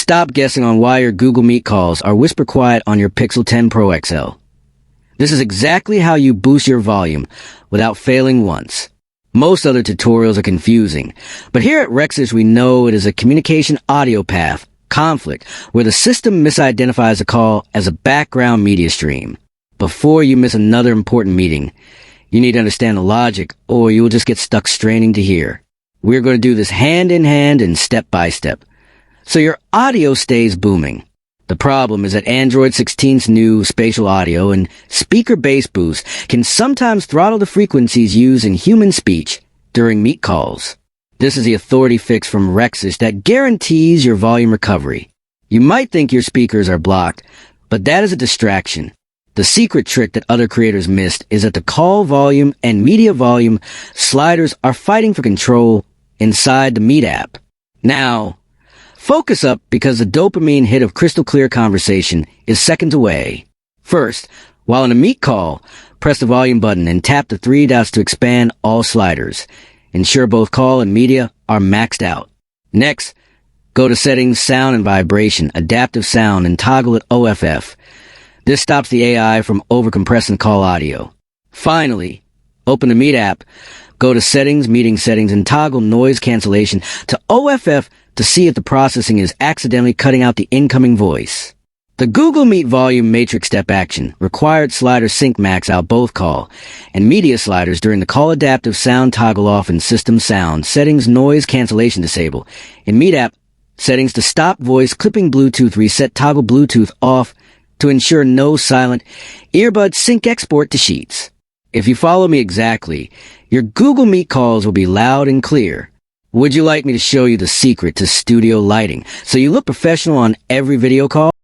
stop guessing on why your Google Meet calls are whisper quiet on your Pixel 10 Pro XL. This is exactly how you boost your volume without failing once. Most other tutorials are confusing, but here at Rexis we know it is a communication audio path conflict where the system misidentifies a call as a background media stream. Before you miss another important meeting, you need to understand the logic or you will just get stuck straining to hear. We're going to do this hand in hand and step by step, so your audio stays booming. The problem is that Android 16's new spatial audio and speaker bass boost can sometimes throttle the frequencies used in human speech during Meet calls. This is the authority fix from Rexis that guarantees your volume recovery. You might think your speakers are blocked, but that is a distraction. The secret trick that other creators missed is that the call volume and media volume sliders are fighting for control inside the Meet app. Now, focus up because the dopamine hit of crystal clear conversation is seconds away. First, while in a Meet call, press the volume button and tap the three dots to expand all sliders. Ensure both call and media are maxed out. Next, go to Settings, Sound and Vibration, Adaptive Sound, and toggle it OFF. This stops the AI from overcompressing call audio. Finally, open the Meet app, go to Settings, Meeting Settings, and toggle Noise Cancellation to OFF to see if the processing is accidentally cutting out the incoming voice. The Google Meet Volume Matrix Step Action required slider sync max out both call and media sliders during the call adaptive sound toggle off in System Sound, Settings Noise Cancellation disable. In Meet app, settings to stop voice clipping Bluetooth reset toggle Bluetooth off to ensure no silent earbud sync export to Sheets. If you follow me exactly, your Google Meet calls will be loud and clear. Would you like me to show you the secret to studio lighting so you look professional on every video call?